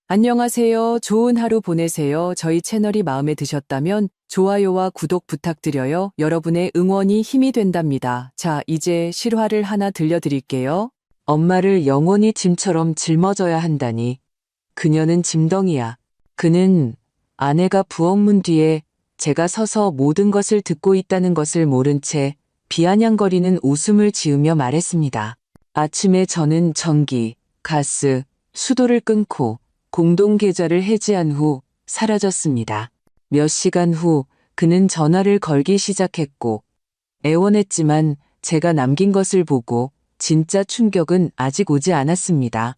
안녕하세요. 좋은 하루 보내세요. 저희 채널이 마음에 드셨다면 좋아요와 구독 부탁드려요. 여러분의 응원이 힘이 된답니다. 자, 이제 실화를 하나 들려드릴게요. 엄마를 영원히 짐처럼 짊어져야 한다니. 그녀는 짐덩이야. 그는 아내가 부엌문 뒤에 제가 서서 모든 것을 듣고 있다는 것을 모른 채 비아냥거리는 웃음을 지으며 말했습니다. 아침에 저는 전기, 가스, 수도를 끊고 공동 계좌를 해지한 후 사라졌습니다. 몇 시간 후 그는 전화를 걸기 시작했고 애원했지만 제가 남긴 것을 보고 진짜 충격은 아직 오지 않았습니다.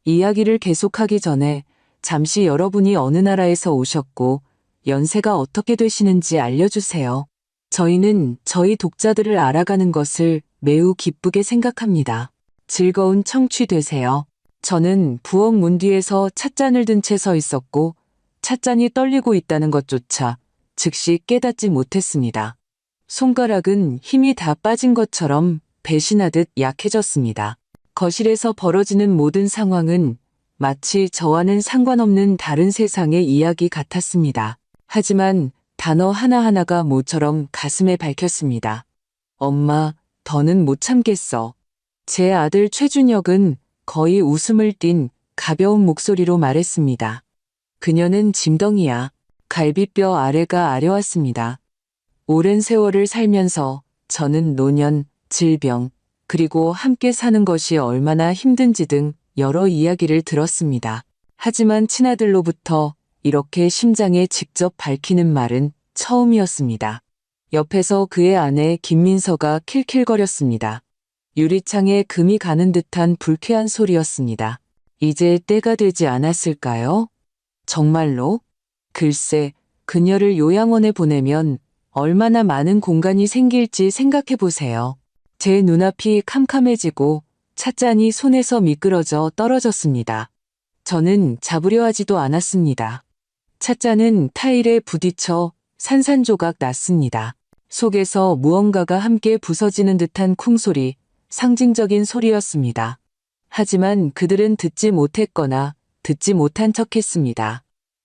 이야기를 계속하기 전에 잠시 여러분이 어느 나라에서 오셨고 연세가 어떻게 되시는지 알려주세요. 저희는 저희 독자들을 알아가는 것을 매우 기쁘게 생각합니다. 즐거운 청취 되세요. 저는 부엌 문 뒤에서 찻잔을 든 채 서 있었고 찻잔이 떨리고 있다는 것조차 즉시 깨닫지 못했습니다. 손가락은 힘이 다 빠진 것처럼 배신하듯 약해졌습니다. 거실에서 벌어지는 모든 상황은 마치 저와는 상관없는 다른 세상의 이야기 같았습니다. 하지만 단어 하나하나가 모처럼 가슴에 박혔습니다. 엄마, 더는 못 참겠어. 제 아들 최준혁은 거의 웃음을 띤 가벼운 목소리로 말했습니다. 그녀는 짐덩이야. 갈비뼈 아래가 아려왔습니다. 오랜 세월을 살면서 저는 노년, 질병, 그리고 함께 사는 것이 얼마나 힘든지 등 여러 이야기를 들었습니다. 하지만 친아들로부터 이렇게 심장에 직접 밝히는 말은 처음이었습니다. 옆에서 그의 아내 김민서가 킬킬거렸습니다. 유리창에 금이 가는 듯한 불쾌한 소리였습니다. 이제 때가 되지 않았을까요? 정말로? 글쎄, 그녀를 요양원에 보내면 얼마나 많은 공간이 생길지 생각해 보세요. 제 눈앞이 캄캄해지고 찻잔이 손에서 미끄러져 떨어졌습니다. 저는 잡으려 하지도 않았습니다. 찻잔은 타일에 부딪혀 산산조각 났습니다. 속에서 무언가가 함께 부서지는 듯한 쿵소리, 상징적인 소리였습니다. 하지만 그들은 듣지 못했거나 듣지 못한 척했습니다.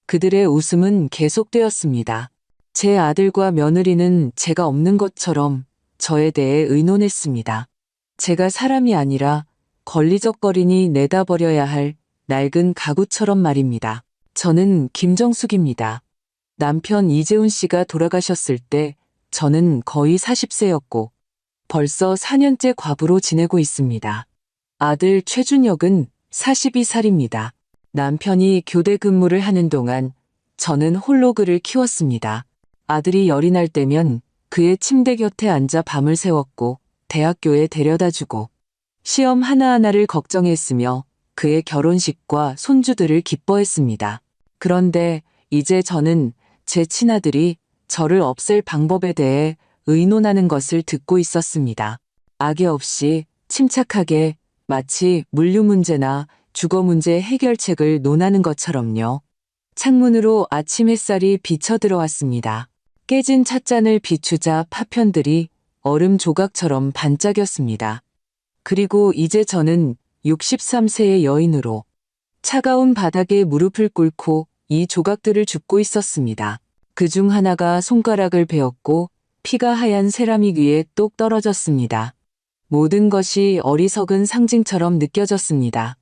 그들의 웃음은 계속되었습니다. 제 아들과 며느리는 제가 없는 것처럼 저에 대해 의논했습니다. 제가 사람이 아니라 걸리적거리니 내다버려야 할 낡은 가구처럼 말입니다. 저는 김정숙입니다. 남편 이재훈 씨가 돌아가셨을 때 저는 거의 40세였고 벌써 4년째 과부로 지내고 있습니다. 아들 최준혁은 42살입니다. 남편이 교대 근무를 하는 동안 저는 홀로 그를 키웠습니다. 아들이 열이 날 때면 그의 침대 곁에 앉아 밤을 새웠고 대학교에 데려다주고 시험 하나하나를 걱정했으며 그의 결혼식과 손주들을 기뻐했습니다. 그런데 이제 저는 제 친아들이 저를 없앨 방법에 대해 의논하는 것을 듣고 있었습니다. 악의 없이 침착하게 마치 물류 문제나 주거 문제 해결책을 논하는 것처럼요. 창문으로 아침 햇살이 비쳐 들어왔습니다. 깨진 찻잔을 비추자 파편들이 얼음 조각처럼 반짝였습니다. 그리고 이제 저는 63세의 여인으로 차가운 바닥에 무릎을 꿇고 이 조각들을 줍고 있었습니다. 그중 하나가 손가락을 베었고 피가 하얀 세라믹 위에 똑 떨어졌습니다. 모든 것이 어리석은 상징처럼 느껴졌습니다.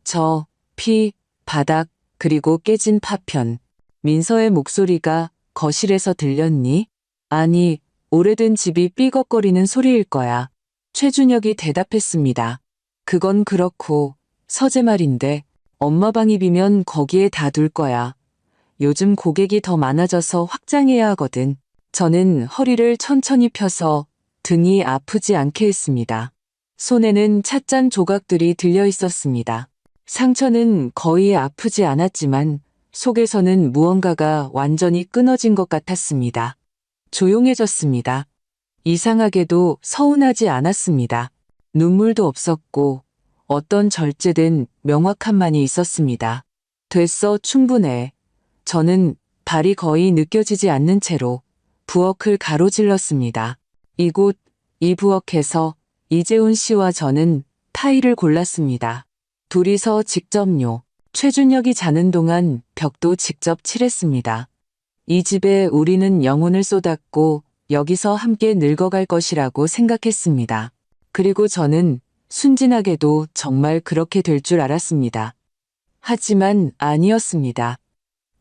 저, 피, 바닥, 그리고 깨진 파편. 민서의 목소리가 거실에서 들렸니? 아니, 오래된 집이 삐걱거리는 소리일 거야. 최준혁이 대답했습니다. 그건 그렇고, 서재 말인데, 엄마 방이 비면 거기에 다 둘 거야. 요즘 고객이 더 많아져서 확장해야 하거든. 저는 허리를 천천히 펴서 등이 아프지 않게 했습니다. 손에는 찻잔 조각들이 들려 있었습니다. 상처는 거의 아프지 않았지만 속에서는 무언가가 완전히 끊어진 것 같았습니다. 조용해졌습니다. 이상하게도 서운하지 않았습니다. 눈물도 없었고 어떤 절제된 명확함만이 있었습니다. 됐어, 충분해. 저는 발이 거의 느껴지지 않는 채로 부엌을 가로질렀습니다. 이 부엌에서 이재훈 씨와 저는 타일을 골랐습니다. 둘이서 직접요. 최준혁이 자는 동안 벽도 직접 칠했습니다. 이 집에 우리는 영혼을 쏟았고 여기서 함께 늙어갈 것이라고 생각했습니다. 그리고 저는 순진하게도 정말 그렇게 될 줄 알았습니다. 하지만 아니었습니다.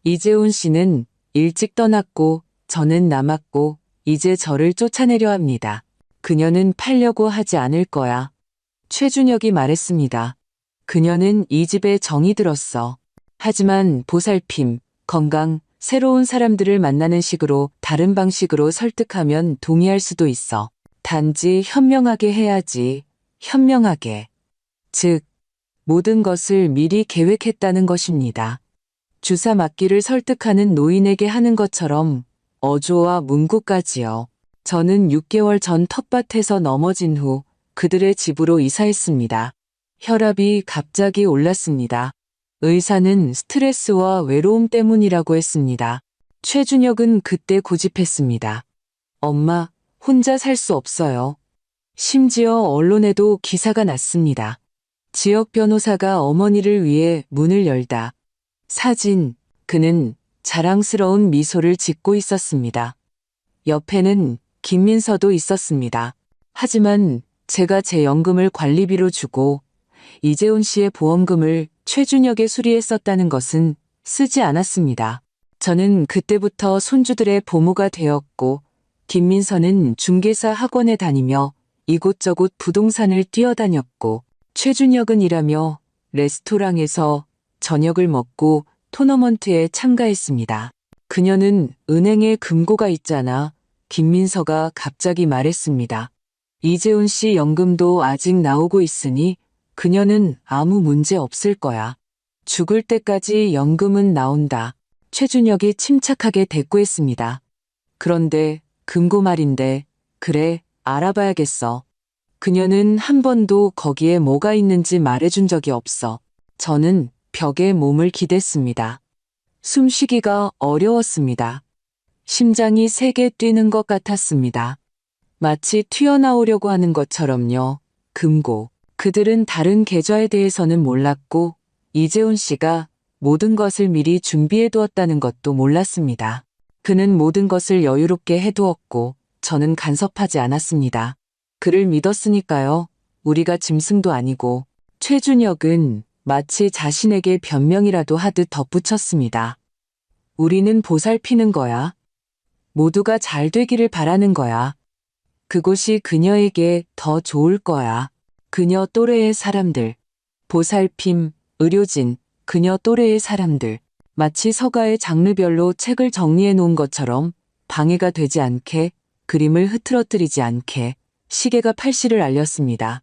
이재훈 씨는 일찍 떠났고 저는 남았고 이제 저를 쫓아내려 합니다. 그녀는 팔려고 하지 않을 거야. 최준혁이 말했습니다. 그녀는 이 집에 정이 들었어. 하지만 보살핌, 건강, 새로운 사람들을 만나는 식으로 다른 방식으로 설득하면 동의할 수도 있어. 단지 현명하게 해야지. 현명하게. 즉, 모든 것을 미리 계획했다는 것입니다. 주사 맞기를 설득하는 노인에게 하는 것처럼 어조와 문구까지요. 저는 6개월 전 텃밭에서 넘어진 후 그들의 집으로 이사했습니다. 혈압이 갑자기 올랐습니다. 의사는 스트레스와 외로움 때문이라고 했습니다. 최준혁은 그때 고집했습니다. 엄마, 혼자 살 수 없어요. 심지어 언론에도 기사가 났습니다. 지역 변호사가 어머니를 위해 문을 열다. 사진, 그는 자랑스러운 미소를 짓고 있었습니다. 옆에는 김민서도 있었습니다. 하지만 제가 제 연금을 관리비로 주고 이재훈 씨의 보험금을 최준혁에 수리했었다는 것은 쓰지 않았습니다. 저는 그때부터 손주들의 보모가 되었고 김민서는 중개사 학원에 다니며 이곳저곳 부동산을 뛰어다녔고 최준혁은 일하며 레스토랑에서 저녁을 먹고 토너먼트에 참가했습니다. 그녀는 은행에 금고가 있잖아. 김민서가 갑자기 말했습니다. 이재훈 씨 연금도 아직 나오고 있으니 그녀는 아무 문제 없을 거야. 죽을 때까지 연금은 나온다. 최준혁이 침착하게 대꾸했습니다. 그런데 금고 말인데 그래 알아봐야겠어. 그녀는 한 번도 거기에 뭐가 있는지 말해준 적이 없어. 저는 벽에 몸을 기댔습니다. 숨쉬기가 어려웠습니다. 심장이 세게 뛰는 것 같았습니다. 마치 튀어나오려고 하는 것처럼요. 금고. 그들은 다른 계좌에 대해서는 몰랐고 이재훈 씨가 모든 것을 미리 준비해 두었다는 것도 몰랐습니다. 그는 모든 것을 여유롭게 해두었고 저는 간섭하지 않았습니다. 그를 믿었으니까요. 우리가 짐승도 아니고. 최준혁은 마치 자신에게 변명이라도 하듯 덧붙였습니다. 우리는 보살피는 거야. 모두가 잘 되기를 바라는 거야. 그곳이 그녀에게 더 좋을 거야. 그녀 또래의 사람들. 보살핌, 의료진, 그녀 또래의 사람들. 마치 서가의 장르별로 책을 정리해 놓은 것처럼 방해가 되지 않게, 그림을 흐트러뜨리지 않게 시계가 8시를 알렸습니다.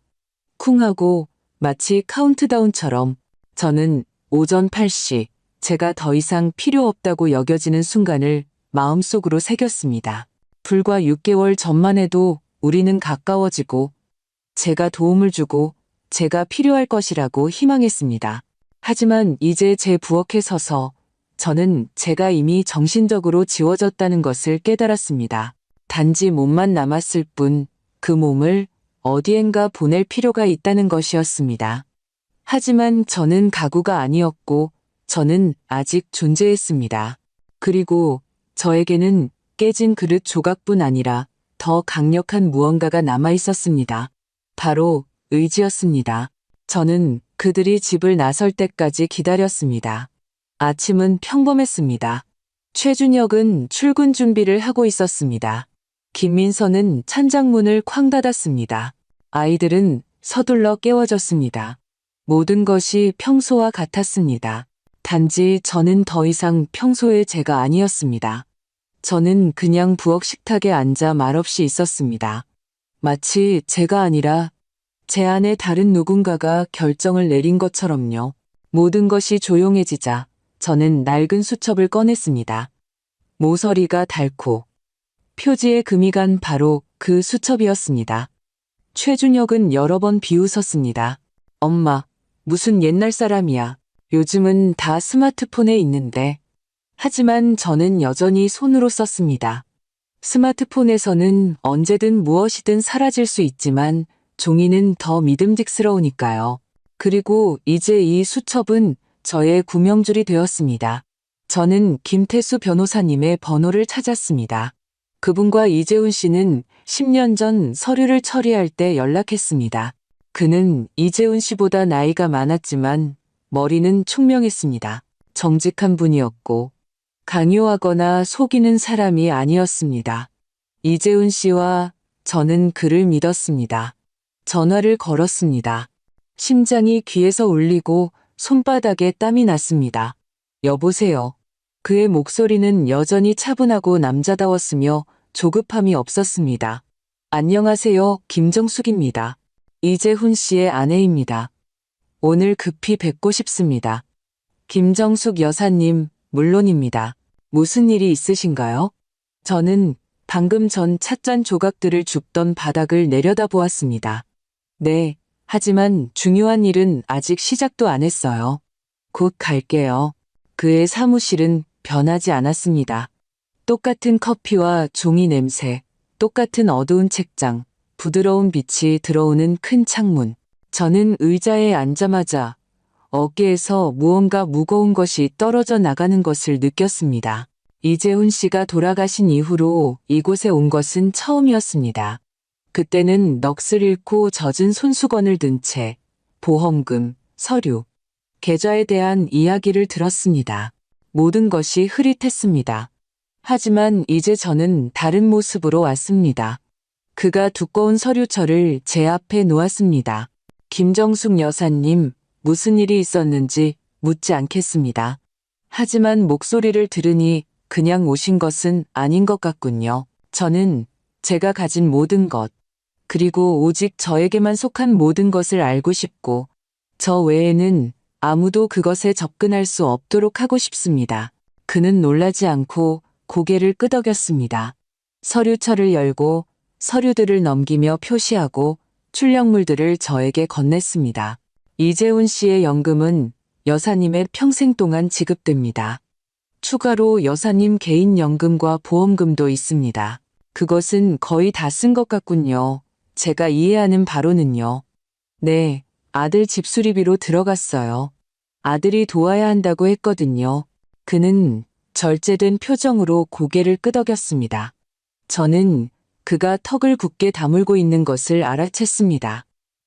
쿵하고 마치 카운트다운처럼 저는 오전 8시, 제가 더 이상 필요 없다고 여겨지는 순간을 마음속으로 새겼습니다. 불과 6개월 전만 해도 우리는 가까워지고 제가 도움을 주고 제가 필요할 것이라고 희망했습니다. 하지만 이제 제 부엌에 서서 저는 제가 이미 정신적으로 지워졌다는 것을 깨달았습니다. 단지 몸만 남았을 뿐 그 몸을 어디엔가 보낼 필요가 있다는 것이었습니다. 하지만 저는 가구가 아니었고 저는 아직 존재했습니다. 그리고 저에게는 깨진 그릇 조각뿐 아니라 더 강력한 무언가가 남아 있었습니다. 바로 의지였습니다. 저는 그들이 집을 나설 때까지 기다렸습니다. 아침은 평범했습니다. 최준혁은 출근 준비를 하고 있었습니다. 김민서는 찬장문을 쾅 닫았습니다. 아이들은 서둘러 깨워졌습니다. 모든 것이 평소와 같았습니다. 단지 저는 더 이상 평소의 제가 아니었습니다. 저는 그냥 부엌 식탁에 앉아 말없이 있었습니다. 마치 제가 아니라 제 안에 다른 누군가가 결정을 내린 것처럼요. 모든 것이 조용해지자 저는 낡은 수첩을 꺼냈습니다. 모서리가 닳고 표지에 금이 간 바로 그 수첩이었습니다. 최준혁은 여러 번 비웃었습니다. 엄마, 무슨 옛날 사람이야. 요즘은 다 스마트폰에 있는데. 하지만 저는 여전히 손으로 썼습니다. 스마트폰에서는 언제든 무엇이든 사라질 수 있지만 종이는 더 믿음직스러우니까요. 그리고 이제 이 수첩은 저의 구명줄이 되었습니다. 저는 김태수 변호사님의 번호를 찾았습니다. 그분과 이재훈 씨는 10년 전 서류를 처리할 때 연락했습니다. 그는 이재훈 씨보다 나이가 많았지만 머리는 총명했습니다. 정직한 분이었고 강요하거나 속이는 사람이 아니었습니다. 이재훈 씨와 저는 그를 믿었습니다. 전화를 걸었습니다. 심장이 귀에서 울리고 손바닥에 땀이 났습니다. 여보세요. 그의 목소리는 여전히 차분하고 남자다웠으며 조급함이 없었습니다. 안녕하세요, 김정숙입니다. 이재훈 씨의 아내입니다. 오늘 급히 뵙고 싶습니다. 김정숙 여사님, 물론입니다. 무슨 일이 있으신가요? 저는 방금 전 찻잔 조각들을 줍던 바닥을 내려다보았습니다. 네, 하지만 중요한 일은 아직 시작도 안 했어요. 곧 갈게요. 그의 사무실은 변하지 않았습니다. 똑같은 커피와 종이 냄새, 똑같은 어두운 책장, 부드러운 빛이 들어오는 큰 창문. 저는 의자에 앉자마자 어깨에서 무언가 무거운 것이 떨어져 나가는 것을 느꼈습니다. 이재훈 씨가 돌아가신 이후로 이곳에 온 것은 처음이었습니다. 그때는 넋을 잃고 젖은 손수건을 든 채 보험금, 서류, 계좌에 대한 이야기를 들었습니다. 모든 것이 흐릿했습니다. 하지만 이제 저는 다른 모습으로 왔습니다. 그가 두꺼운 서류철을 제 앞에 놓았습니다. 김정숙 여사님, 무슨 일이 있었는지 묻지 않겠습니다. 하지만 목소리를 들으니 그냥 오신 것은 아닌 것 같군요. 저는 제가 가진 모든 것, 그리고 오직 저에게만 속한 모든 것을 알고 싶고, 저 외에는 아무도 그것에 접근할 수 없도록 하고 싶습니다. 그는 놀라지 않고 고개를 끄덕였습니다. 서류철을 열고 서류들을 넘기며 표시하고 출력물들을 저에게 건넸습니다. 이재훈 씨의 연금은 여사님의 평생 동안 지급됩니다. 추가로 여사님 개인 연금과 보험금도 있습니다. 그것은 거의 다 쓴 것 같군요. 제가 이해하는 바로는요. 네, 아들 집 수리비로 들어갔어요. 아들이 도와야 한다고 했거든요. 그는 절제된 표정으로 고개를 끄덕였습니다. 저는 그가 턱을 굳게 다물고 있는 것을 알아챘습니다.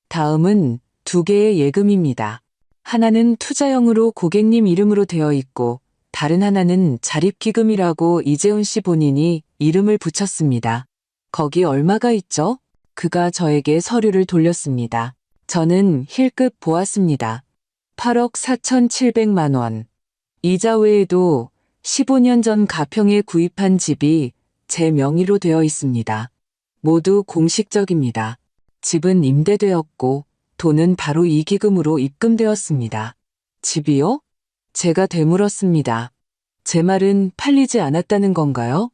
다음은 2개의 예금입니다. 하나는 투자형으로 고객님 이름으로 되어 있고 다른 하나는 자립기금이라고 이재훈 씨 본인이 이름을 붙였습니다. 거기 얼마가 있죠? 그가 저에게 서류를 돌렸습니다. 저는 힐끗 보았습니다. 8억 4,700만 원. 이자 외에도 15년 전 가평에 구입한 집이 제 명의로 되어 있습니다. 모두 공식적입니다. 집은 임대되었고 돈은 바로 이 기금으로 입금되었습니다. 집이요? 제가 되물었습니다. 제 말은 팔리지 않았다는 건가요?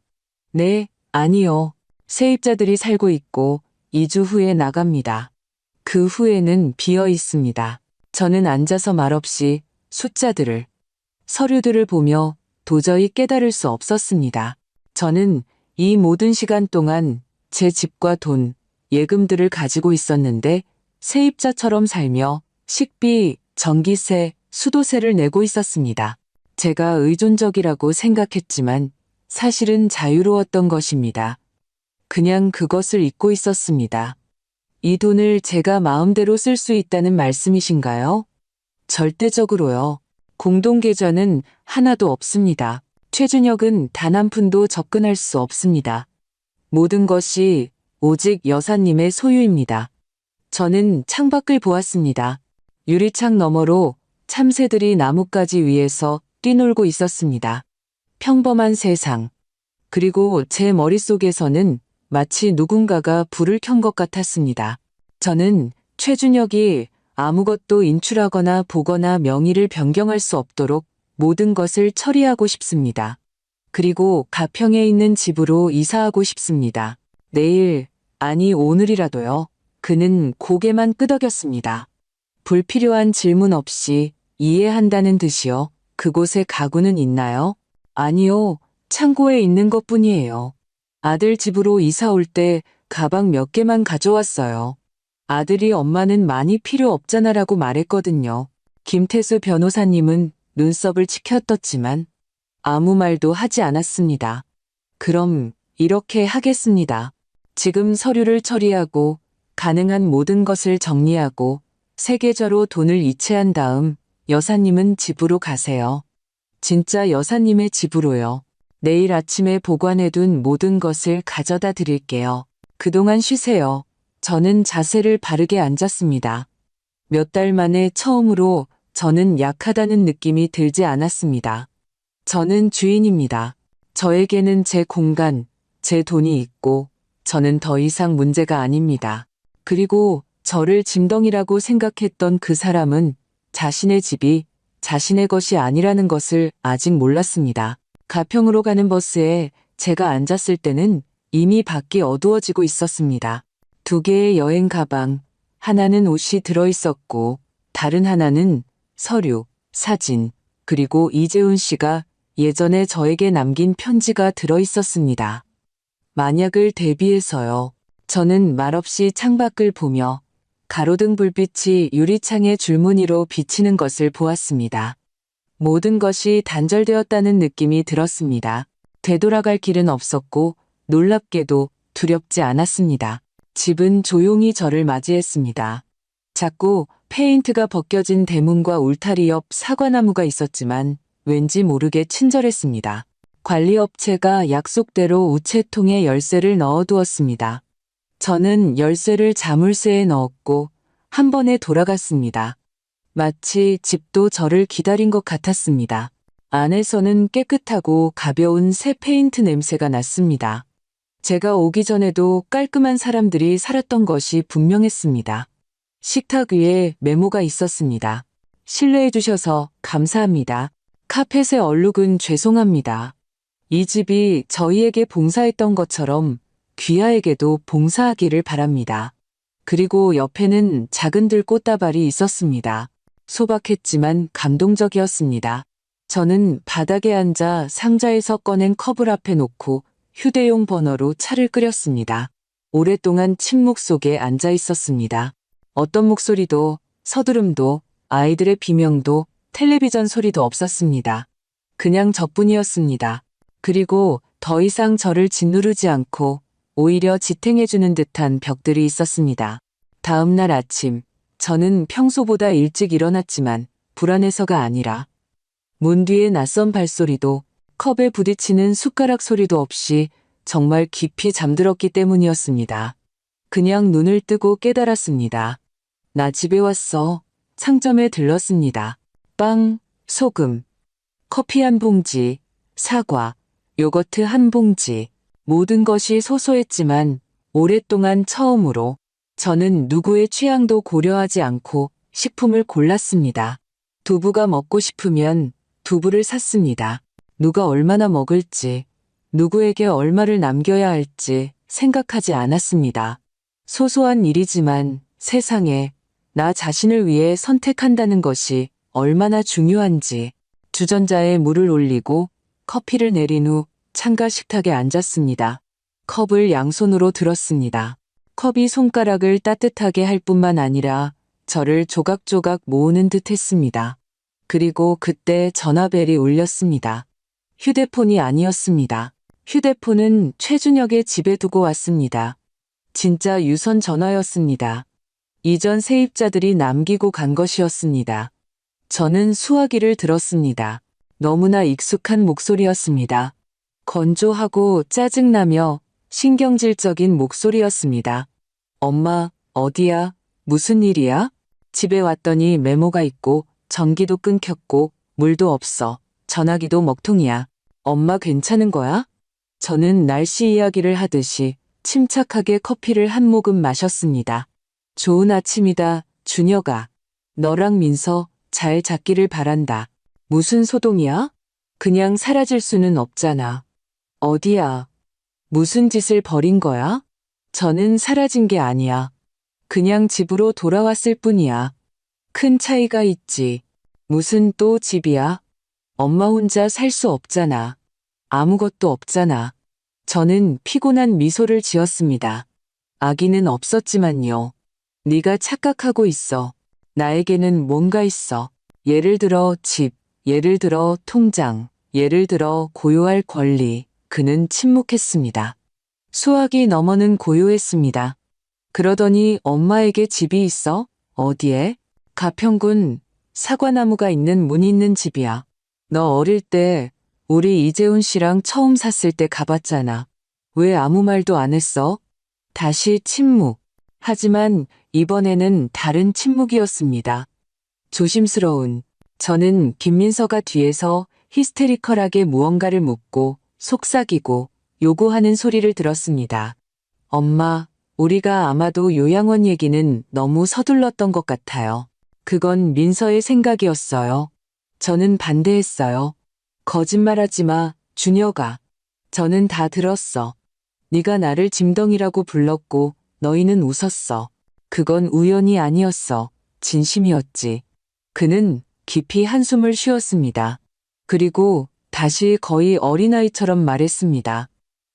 네, 아니요. 세입자들이 살고 있고 2주 후에 나갑니다. 그 후에는 비어 있습니다. 저는 앉아서 말없이 숫자들을, 서류들을 보며 도저히 깨달을 수 없었습니다. 저는 이 모든 시간 동안 제 집과 돈, 예금들을 가지고 있었는데 세입자처럼 살며 식비, 전기세, 수도세를 내고 있었습니다. 제가 의존적이라고 생각했지만 사실은 자유로웠던 것입니다. 그냥 그것을 잊고 있었습니다. 이 돈을 제가 마음대로 쓸 수 있다는 말씀이신가요? 절대적으로요. 공동계좌는 하나도 없습니다. 최준혁은 단 한 푼도 접근할 수 없습니다. 모든 것이 오직 여사님의 소유입니다. 저는 창밖을 보았습니다. 유리창 너머로 참새들이 나뭇가지 위에서 뛰놀고 있었습니다. 평범한 세상. 그리고 제 머릿속에서는 마치 누군가가 불을 켠 것 같았습니다. 저는 최준혁이 아무것도 인출하거나 보거나 명의를 변경할 수 없도록 모든 것을 처리하고 싶습니다. 그리고 가평에 있는 집으로 이사하고 싶습니다. 내일, 아니 오늘이라도요. 그는 고개만 끄덕였습니다. 불필요한 질문 없이 이해한다는 듯이요. 그곳에 가구는 있나요? 아니요. 창고에 있는 것뿐이에요. 아들 집으로 이사 올 때 가방 몇 개만 가져왔어요. 아들이 엄마는 많이 필요 없잖아라고 말했거든요. 김태수 변호사님은 눈썹을 치켜떴지만 아무 말도 하지 않았습니다. 그럼 이렇게 하겠습니다. 지금 서류를 처리하고 가능한 모든 것을 정리하고 세계좌로 돈을 이체한 다음 여사님은 집으로 가세요. 진짜 여사님의 집으로요. 내일 아침에 보관해둔 모든 것을 가져다 드릴게요. 그동안 쉬세요. 저는 자세를 바르게 앉았습니다. 몇 달 만에 처음으로 저는 약하다는 느낌이 들지 않았습니다. 저는 주인입니다. 저에게는 제 공간, 제 돈이 있고 저는 더 이상 문제가 아닙니다. 그리고 저를 짐덩이라고 생각했던 그 사람은 자신의 집이 자신의 것이 아니라는 것을 아직 몰랐습니다. 가평으로 가는 버스에 제가 앉았을 때는 이미 밖이 어두워지고 있었습니다. 2개의 여행 가방, 하나는 옷이 들어있었고 다른 하나는 서류, 사진, 그리고 이재훈 씨가 예전에 저에게 남긴 편지가 들어있었습니다. 만약을 대비해서요. 저는 말없이 창밖을 보며 가로등 불빛이 유리창의 줄무늬로 비치는 것을 보았습니다. 모든 것이 단절되었다는 느낌이 들었습니다. 되돌아갈 길은 없었고 놀랍게도 두렵지 않았습니다. 집은 조용히 저를 맞이했습니다. 작고 페인트가 벗겨진 대문과 울타리 옆 사과나무가 있었지만 왠지 모르게 친절했습니다. 관리업체가 약속대로 우체통에 열쇠를 넣어두었습니다. 저는 열쇠를 자물쇠에 넣었고 한 번에 돌아갔습니다. 마치 집도 저를 기다린 것 같았습니다. 안에서는 깨끗하고 가벼운 새 페인트 냄새가 났습니다. 제가 오기 전에도 깔끔한 사람들이 살았던 것이 분명했습니다. 식탁 위에 메모가 있었습니다. 신뢰해 주셔서 감사합니다. 카펫의 얼룩은 죄송합니다. 이 집이 저희에게 봉사했던 것처럼 귀하에게도 봉사하기를 바랍니다. 그리고 옆에는 작은 들꽃다발이 있었습니다. 소박했지만 감동적이었습니다. 저는 바닥에 앉아 상자에서 꺼낸 컵을 앞에 놓고 휴대용 버너로 차를 끓였습니다. 오랫동안 침묵 속에 앉아 있었습니다. 어떤 목소리도, 서두름도, 아이들의 비명도, 텔레비전 소리도 없었습니다. 그냥 저뿐이었습니다. 그리고 더 이상 저를 짓누르지 않고 오히려 지탱해주는 듯한 벽들이 있었습니다. 다음 날 아침, 저는 평소보다 일찍 일어났지만 불안해서가 아니라 문 뒤의 낯선 발소리도 컵에 부딪히는 숟가락 소리도 없이 정말 깊이 잠들었기 때문이었습니다. 그냥 눈을 뜨고 깨달았습니다. 나 집에 왔어. 상점에 들렀습니다. 빵, 소금, 커피 한 봉지, 사과, 요거트 한 봉지, 모든 것이 소소했지만 오랫동안 처음으로 저는 누구의 취향도 고려하지 않고 식품을 골랐습니다. 두부가 먹고 싶으면 두부를 샀습니다. 누가 얼마나 먹을지, 누구에게 얼마를 남겨야 할지 생각하지 않았습니다. 소소한 일이지만 세상에 나 자신을 위해 선택한다는 것이 얼마나 중요한지. 주전자에 물을 올리고 커피를 내린 후 창가 식탁에 앉았습니다. 컵을 양손으로 들었습니다. 컵이 손가락을 따뜻하게 할 뿐만 아니라 저를 조각조각 모으는 듯 했습니다. 그리고 그때 전화벨이 울렸습니다. 휴대폰이 아니었습니다. 휴대폰은 최준혁의 집에 두고 왔습니다. 진짜 유선 전화였습니다. 이전 세입자들이 남기고 간 것이었습니다. 저는 수화기를 들었습니다. 너무나 익숙한 목소리였습니다. 건조하고 짜증나며 신경질적인 목소리였습니다. 엄마, 어디야? 무슨 일이야? 집에 왔더니 메모가 있고 전기도 끊겼고 물도 없어. 전화기도 먹통이야. 엄마 괜찮은 거야? 저는 날씨 이야기를 하듯이 침착하게 커피를 한 모금 마셨습니다. 좋은 아침이다, 준혁아. 너랑 민서 잘 잤기를 바란다. 무슨 소동이야? 그냥 사라질 수는 없잖아. 어디야? 무슨 짓을 벌인 거야? 저는 사라진 게 아니야. 그냥 집으로 돌아왔을 뿐이야. 큰 차이가 있지. 무슨 또 집이야? 엄마 혼자 살 수 없잖아. 아무것도 없잖아. 저는 피곤한 미소를 지었습니다. 아기는 없었지만요. 네가 착각하고 있어. 나에게는 뭔가 있어. 예를 들어 집, 예를 들어 통장, 예를 들어 고요할 권리. 그는 침묵했습니다. 수학이 너머는 고요했습니다. 그러더니 엄마에게 집이 있어? 어디에? 가평군 사과나무가 있는 문 있는 집이야. 너 어릴 때 우리 이재훈 씨랑 처음 샀을 때 가봤잖아. 왜 아무 말도 안 했어? 다시 침묵. 하지만 이번에는 다른 침묵이었습니다. 조심스러운. 저는 김민서가 뒤에서 히스테리컬하게 무언가를 묻고 속삭이고 요구하는 소리를 들었습니다. 엄마, 우리가 아마도 요양원 얘기는 너무 서둘렀던 것 같아요. 그건 민서의 생각이었어요. 저는 반대했어요. 거짓말하지 마, 준혁아. 저는 다 들었어. 네가 나를 짐덩이라고 불렀고 너희는 웃었어. 그건 우연이 아니었어. 진심이었지. 그는 깊이 한숨을 쉬었습니다. 그리고 다시 거의 어린아이처럼 말했습니다.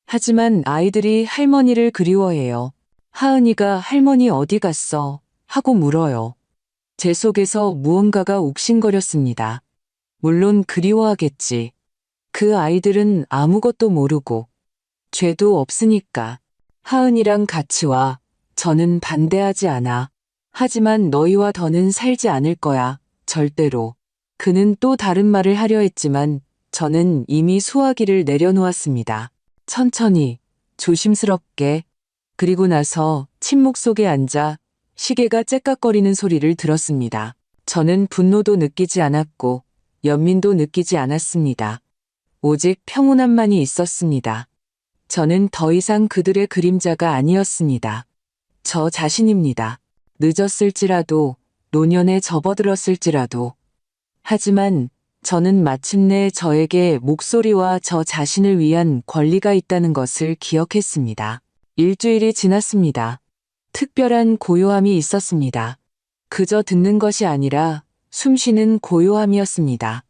하지만 아이들이 할머니를 그리워해요. 하은이가 할머니 어디 갔어? 하고 물어요. 제 속에서 무언가가 욱신거렸습니다. 물론 그리워하겠지. 그 아이들은 아무것도 모르고 죄도 없으니까. 하은이랑 같이 와. 저는 반대하지 않아. 하지만 너희와 더는 살지 않을 거야. 절대로. 그는 또 다른 말을 하려 했지만 저는 이미 수화기를 내려놓았습니다. 천천히, 조심스럽게. 그리고 나서 침묵 속에 앉아 시계가 째깍거리는 소리를 들었습니다. 저는 분노도 느끼지 않았고 연민도 느끼지 않았습니다. 오직 평온함만이 있었습니다. 저는 더 이상 그들의 그림자가 아니었습니다. 저 자신입니다. 늦었을지라도, 노년에 접어들었을지라도. 하지만 저는 마침내 저에게 목소리와 저 자신을 위한 권리가 있다는 것을 기억했습니다. 일주일이 지났습니다. 특별한 고요함이 있었습니다. 그저 듣는 것이 아니라 숨쉬는 고요함이었습니다.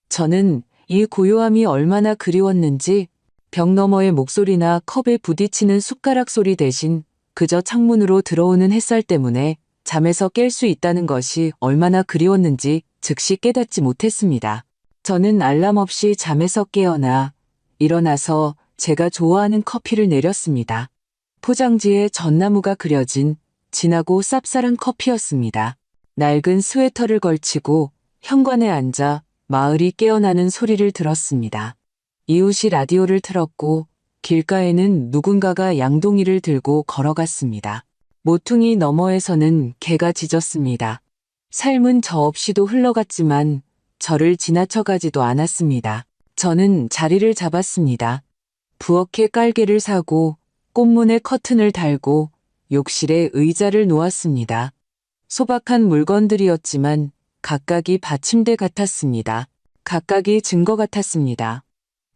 저는 이 고요함이 얼마나 그리웠는지 벽 너머의 목소리나 컵에 부딪히는 숟가락 소리 대신 그저 창문으로 들어오는 햇살 때문에 잠에서 깰 수 있다는 것이 얼마나 그리웠는지 즉시 깨닫지 못했습니다. 저는 알람 없이 잠에서 깨어나 일어나서 제가 좋아하는 커피를 내렸습니다. 포장지에 전나무가 그려진 진하고 쌉쌀한 커피였습니다. 낡은 스웨터를 걸치고 현관에 앉아 마을이 깨어나는 소리를 들었습니다. 이웃이 라디오를 틀었고 길가에는 누군가가 양동이를 들고 걸어갔습니다. 모퉁이 너머에서는 개가 짖었습니다. 삶은 저 없이도 흘러갔지만 저를 지나쳐가지도 않았습니다. 저는 자리를 잡았습니다. 부엌에 깔개를 사고 꽃문에 커튼을 달고 욕실에 의자를 놓았습니다. 소박한 물건들이었지만 각각이 받침대 같았습니다. 각각이 증거 같았습니다.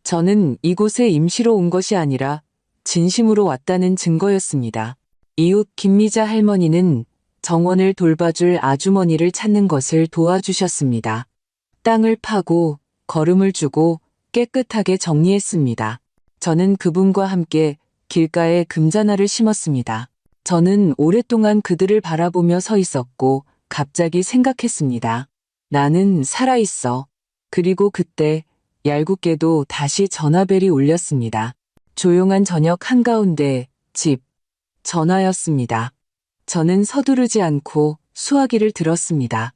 저는 이곳에 임시로 온 것이 아니라 진심으로 왔다는 증거였습니다. 이웃 김미자 할머니는 정원을 돌봐줄 아주머니를 찾는 것을 도와주셨습니다. 땅을 파고 거름을 주고 깨끗하게 정리했습니다. 저는 그분과 함께 길가에 금자나를 심었습니다. 저는 오랫동안 그들을 바라보며 서 있었고 갑자기 생각했습니다. 나는 살아있어. 그리고 그때 얄궂게도 다시 전화벨이 울렸습니다. 조용한 저녁 한가운데 집, 전화였습니다. 저는 서두르지 않고 수화기를 들었습니다.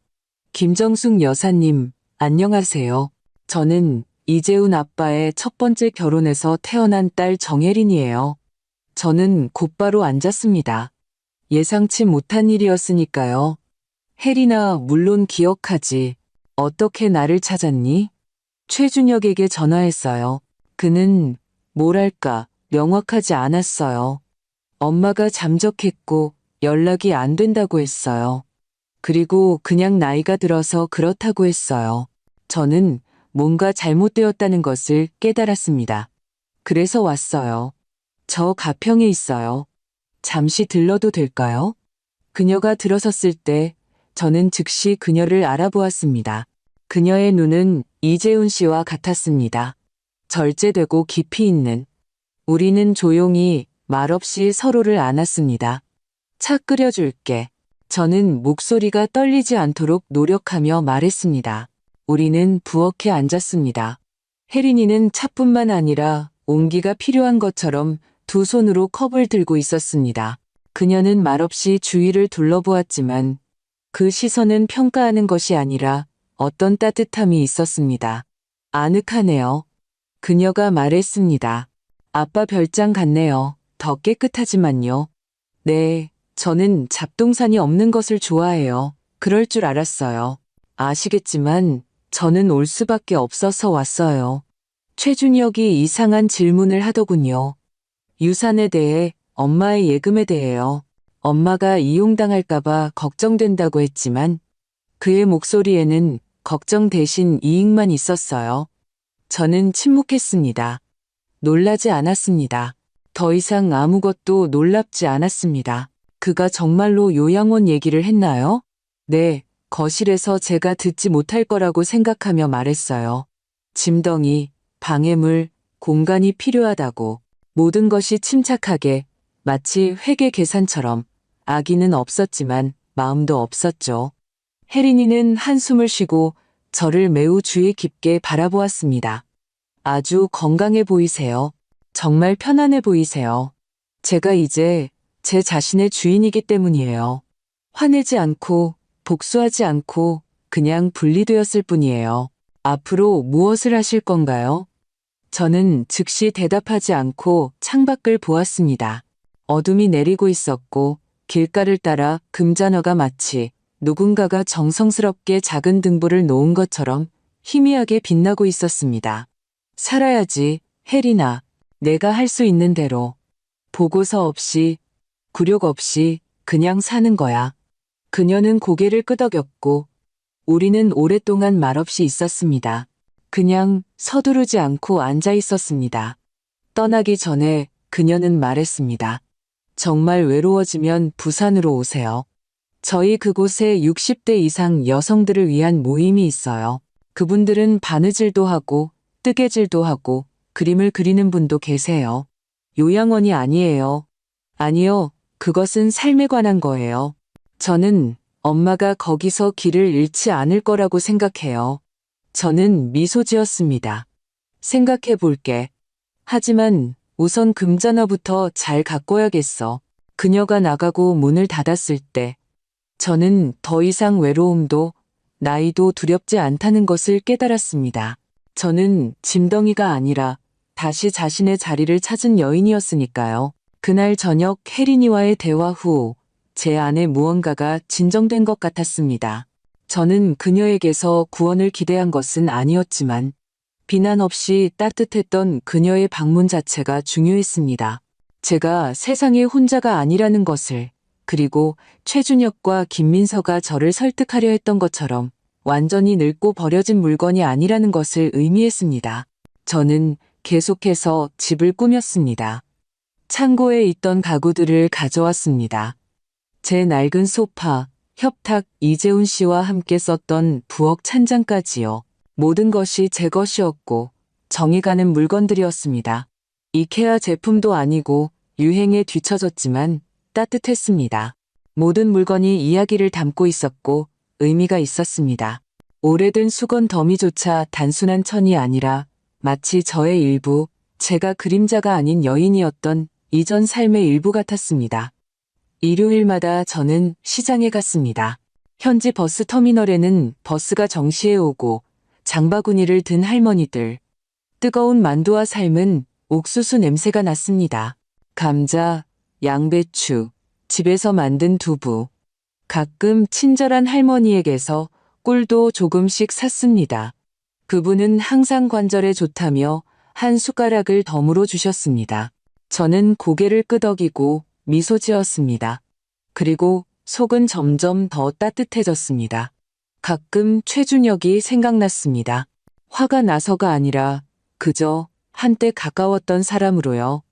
김정숙 여사님, 안녕하세요. 저는 이재훈 아빠의 첫 번째 결혼에서 태어난 딸 정혜린이에요. 저는 곧바로 앉았습니다. 예상치 못한 일이었으니까요. 혜린아, 물론 기억하지. 어떻게 나를 찾았니? 최준혁에게 전화했어요. 그는 뭐랄까 명확하지 않았어요. 엄마가 잠적했고 연락이 안 된다고 했어요. 그리고 그냥 나이가 들어서 그렇다고 했어요. 저는 뭔가 잘못되었다는 것을 깨달았습니다. 그래서 왔어요. 저 가평에 있어요. 잠시 들러도 될까요? 그녀가 들어섰을 때 저는 즉시 그녀를 알아보았습니다. 그녀의 눈은 이재훈 씨와 같았습니다. 절제되고 깊이 있는. 우리는 조용히 말없이 서로를 안았습니다. 차 끓여줄게. 저는 목소리가 떨리지 않도록 노력하며 말했습니다. 우리는 부엌에 앉았습니다. 혜린이는 차뿐만 아니라 온기가 필요한 것처럼 두 손으로 컵을 들고 있었습니다. 그녀는 말없이 주위를 둘러보았지만 그 시선은 평가하는 것이 아니라 어떤 따뜻함이 있었습니다. 아늑하네요. 그녀가 말했습니다. 아빠 별장 같네요. 더 깨끗하지만요. 네, 저는 잡동사니 없는 것을 좋아해요. 그럴 줄 알았어요. 아시겠지만 저는 올 수밖에 없어서 왔어요. 최준혁이 이상한 질문을 하더군요. 유산에 대해, 엄마의 예금에 대해요. 엄마가 이용당할까봐 걱정된다고 했지만 그의 목소리에는 걱정 대신 이익만 있었어요. 저는 침묵했습니다. 놀라지 않았습니다. 더 이상 아무것도 놀랍지 않았습니다. 그가 정말로 요양원 얘기를 했나요? 네, 거실에서 제가 듣지 못할 거라고 생각하며 말했어요. 짐덩이, 방해물, 공간이 필요하다고. 모든 것이 침착하게, 마치 회계 계산처럼. 아기는 없었지만 마음도 없었죠. 혜린이는 한숨을 쉬고 저를 매우 주의 깊게 바라보았습니다. 아주 건강해 보이세요. 정말 편안해 보이세요. 제가 이제 제 자신의 주인이기 때문이에요. 화내지 않고 복수하지 않고 그냥 분리되었을 뿐이에요. 앞으로 무엇을 하실 건가요? 저는 즉시 대답하지 않고 창밖을 보았습니다. 어둠이 내리고 있었고 길가를 따라 금잔어가 마치 누군가가 정성스럽게 작은 등불을 놓은 것처럼 희미하게 빛나고 있었습니다. 살아야지, 혜린아. 내가 할 수 있는 대로. 보고서 없이, 굴욕 없이 그냥 사는 거야. 그녀는 고개를 끄덕였고 우리는 오랫동안 말없이 있었습니다. 그냥 서두르지 않고 앉아 있었습니다. 떠나기 전에 그녀는 말했습니다. 정말 외로워지면 부산으로 오세요. 저희 그곳에 60대 이상 여성들을 위한 모임이 있어요. 그분들은 바느질도 하고 뜨개질도 하고 그림을 그리는 분도 계세요. 요양원이 아니에요. 아니요, 그것은 삶에 관한 거예요. 저는 엄마가 거기서 길을 잃지 않을 거라고 생각해요. 저는 미소 지었습니다. 생각해 볼게. 하지만 우선 금잔어부터 잘 가꿔야겠어. 그녀가 나가고 문을 닫았을 때 저는 더 이상 외로움도 나이도 두렵지 않다는 것을 깨달았습니다. 저는 짐덩이가 아니라 다시 자신의 자리를 찾은 여인이었으니까요. 그날 저녁 혜린이와의 대화 후 제 안에 무언가가 진정된 것 같았습니다. 저는 그녀에게서 구원을 기대한 것은 아니었지만 비난 없이 따뜻했던 그녀의 방문 자체가 중요했습니다. 제가 세상에 혼자가 아니라는 것을, 그리고 최준혁과 김민서가 저를 설득하려 했던 것처럼 완전히 늙고 버려진 물건이 아니라는 것을 의미했습니다. 저는 계속해서 집을 꾸몄습니다. 창고에 있던 가구들을 가져왔습니다. 제 낡은 소파, 협탁, 이재훈 씨와 함께 썼던 부엌 찬장까지요. 모든 것이 제 것이었고 정이 가는 물건들이었습니다. 이케아 제품도 아니고 유행에 뒤처졌지만 따뜻했습니다. 모든 물건이 이야기를 담고 있었고 의미가 있었습니다. 오래된 수건 더미조차 단순한 천이 아니라 마치 저의 일부, 제가 그림자가 아닌 여인이었던 이전 삶의 일부 같았습니다. 일요일마다 저는 시장에 갔습니다. 현지 버스 터미널에는 버스가 정시에 오고 장바구니를 든 할머니들, 뜨거운 만두와 삶은 옥수수 냄새가 났습니다. 감자, 양배추, 집에서 만든 두부, 가끔 친절한 할머니에게서 꿀도 조금씩 샀습니다. 그분은 항상 관절에 좋다며 한 숟가락을 덤으로 주셨습니다. 저는 고개를 끄덕이고 미소 지었습니다. 그리고 속은 점점 더 따뜻해졌습니다. 가끔 최준혁이 생각났습니다. 화가 나서가 아니라 그저 한때 가까웠던 사람으로요.